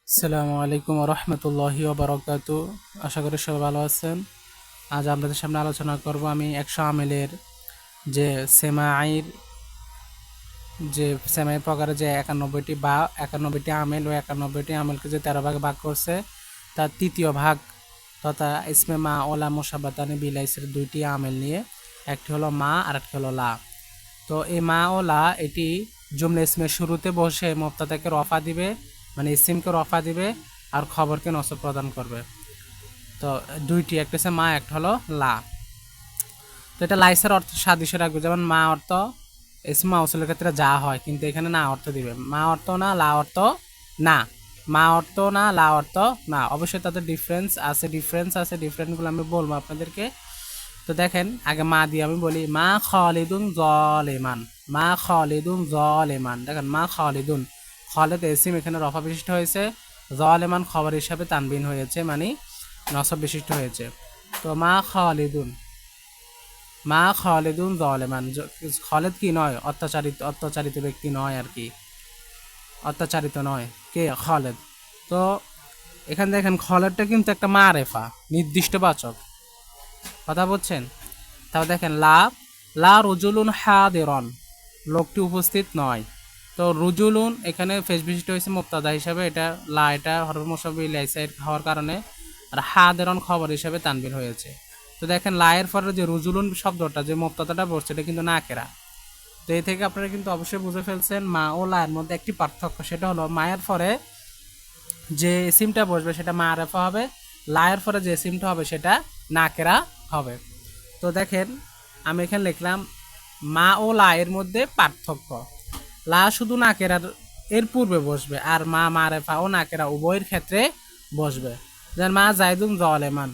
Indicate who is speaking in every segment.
Speaker 1: আসসালামু আলাইকুম রহমতুল্লাহি ওবরাকাতু। আশা করি সবাই ভালো আছেন। আজ আপনাদের সামনে আলোচনা করব আমি 100 আমেলের যে সেমাইর যে সেমাই প্রকারের যে 91টি বা 91টি আমেল ও 91টি আমেলকে যে 13 ভাগে ভাগ করছে তার তৃতীয় ভাগ তথা ইসমে মা ওলা মুসাবাতানি বিলাইসের দুইটি আমেল নিয়ে, একটি হলো মা আর একটি হলো লা। তো এই মা ও লা এটি জুমলা ইসমের শুরুতে বসে মুবতাদাকে রফা দিবে, মানে ইসিমকে রফা দিবে আর খবরকে নসব প্রদান করবে। তো দুইটি, একটা হচ্ছে মা, একটা হলো লা। তো এটা লাইসের অর্থ সাদৃশ্য রাখবে, যেমন মা অর্থ ইসম মাউসুলের ক্ষেত্রে যা হয়, কিন্তু এখানে না অর্থ দিবে। মা অর্থ না, লা অর্থ না, মা অর্থ না, লা অর্থ না। অবশ্যই তাদের ডিফারেন্সগুলো আমি বলবো আপনাদেরকে। তো দেখেন, আগে মা দিয়ে আমি বলি মা খালিদুন জলেমান, মা খালিদুন জলেমান। দেখেন মা খালিদুন, খালিদ এসিম এখানে রফা বিশিষ্ট হয়েছে, জলেমান খবর হিসাবে তানবিন হয়েছে, মানে নসব বিশিষ্ট হয়েছে। তো মা খালিদুন, মা খালিদুন জলেমান। খালিদ কি নয়, অত্যাচারিত ব্যক্তি নয় আর কি, অত্যাচারিত নয় কে, খালিদ। তো এখানে দেখেন খালিদটা কিন্তু একটা মারেফা, নির্দিষ্ট বাচক, কথা বলছেন। তাও দেখেন লা, লা রুজুলুন হাদিরন, লোকটি উপস্থিত নয়। তো রুজুলুন এখানে ফেস বিশিষ্ট হয়েছে মুবতাদা হিসাবে, এটা লা এটা হরফ মুসাব্বিহ লাইসাইর হওয়ার কারণে, আর হাদিরন খবর হিসাবে তানবির হয়েছে। তো দেখেন লায়ের পরে যে রুজুলুন শব্দটা, যে মুবতাদাটা বসছে, এটা কিন্তু নাকেরা। তো এই থেকে আপনারা কিন্তু অবশ্যই বুঝে ফেলছেন মা ও লায়ের মধ্যে একটি পার্থক্য, সেটা হলো মায়ের পরে যে সিমটা বসবে সেটা মারেফা হবে, লায়ের পরে যে সিমটা হবে সেটা নাকেরা হবে। তো দেখেন আমি এখানে লিখলাম মা ও লা এর মধ্যে পার্থক্য। লা শুধু নাকেরার এর পূর্বে বসবে, আর মা মারেফা ও নাকেরা উভয়ের ক্ষেত্রে বসবে। যেমন মা জাইদুন জলেমান,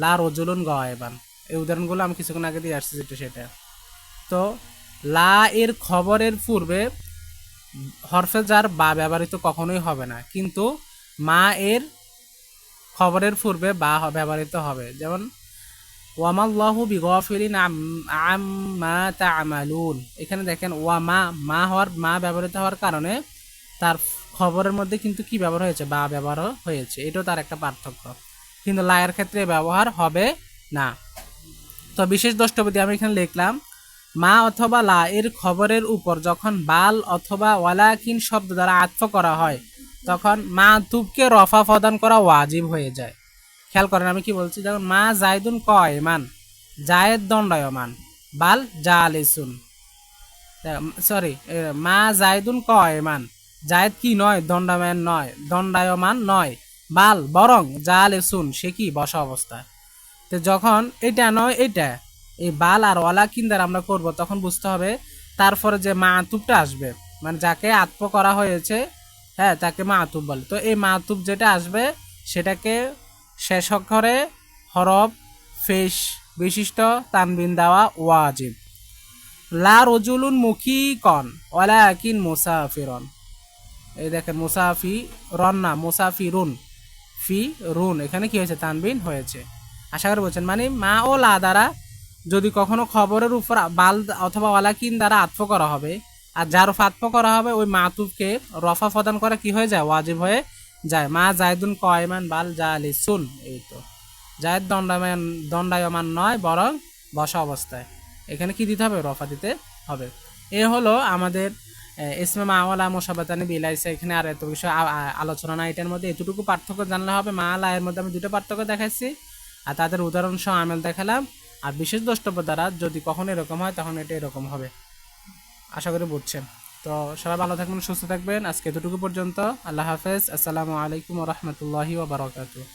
Speaker 1: লা রজুলুন গায়েবান। এই উদাহরণগুলো আমি কিছুক্ষণ আগে দিয়ে আসছি যেটা সেটা। তো লা এর খবরের পূর্বে হরফে যার বা ব্যবহৃত কখনোই হবে না, কিন্তু মা এর খবরের পূর্বে বা ব্যবহৃত হবে। যেমন ওয়ামাল্লাহু বিগফিরিন আম্মা তা'মালুন, এখানে দেখেন ওয়ামা, মা হওয়ার, মা ব্যবহৃত হওয়ার কারণে তার খবরের মধ্যে কিন্তু কি ব্যবহার হয়েছে, বা ব্যবহার হয়েছে। এটাও তার একটা পার্থক্য, কিন্তু লায়ের ক্ষেত্রে ব্যবহার হবে না। তো বিশেষ দ্রষ্টব্য দিয়ে আমি এখানে লিখলাম মা অথবা লা এর খবরের উপর যখন বাল অথবা ওয়ালাকিন শব্দ দ্বারা আতফ করা হয়, তখন মা তুবকে রফা প্রদান করা ওয়াজিব হয়ে যায়। খেয়াল করেন আমি কি বলছি, যেমন মা জায়দুন কয়মান, জায়েদ দণ্ডায়মান, বাল জালিসুন। সরি, মা জায়দুন কয়মান, জায়েদ কি নয়, দণ্ডায়মান নয়, দণ্ডায়মান নয়, বাল বরং জালিসুন, সে কি বসা অবস্থায়। তো যখন এটা নয় এটা, এই বাল আর ওয়ালা কিন্দার আমরা করব, তখন বুঝতে হবে তারপরে যে মা আতুবটা আসবে, মানে যাকে আত্ম করা হয়েছে, হ্যাঁ, তাকে মা আতুব বলে। তো এই মা আতুব যেটা আসবে সেটাকে শেষ অক্ষরে হরফ ফেস বিশিষ্ট তানবিন দেওয়া ওয়াজিব। লা রজুলুন মুখী কন ওয়ালাকিন মুসাফিরন। এই দেখেন মুসাফি রন না, মুসাফিরুন, ফি রুন, এখানে কি হয়েছে, তানবিন হয়েছে। আশা করি বলছেন, মানে মা ও লা দ্বারা যদি কখনো খবরের উপর বাল অথবা ওয়ালাকিন দ্বারা আতফ করা হবে, আর যার আতফ করা হবে ওই মাতুফকে রফা প্রদান করা কি হয়ে যায়, ওয়াজিব হয়ে যায়। মা জায়দুন কয়মান বাল জালিসুন, এই তো জায়দ দণ্ডায়মান নয়, বরং বসা অবস্থায়। এখানে কি দিতে হবে, রফা দিতে হবে। এ হলো আমাদের ইসমে মাওয়ালা মুসাবাতানি বিলাইসা। এখানে আর এত বিষয় আলোচনা না, এটার মধ্যে এতটুকু পার্থক্য জানলে হবে। মা লা এর মধ্যে আমি দুটো পার্থক্য দেখাচ্ছি, আর তাদের উদাহরণ সহ আমেল দেখালাম। আর বিশেষ দ্রষ্টব্য দ্বারা যদি কখনো এরকম হয়, তখন এটা এরকম হবে। আশা করি বুঝছেন। তো সবাই ভালো থাকবেন, সুস্থ থাকবেন। আজকে এতটুকু পর্যন্ত। আল্লাহ হাফেজ। আসসালামু আলাইকুম ওয়া রাহমাতুল্লাহি ওয়া বারাকাতুহু।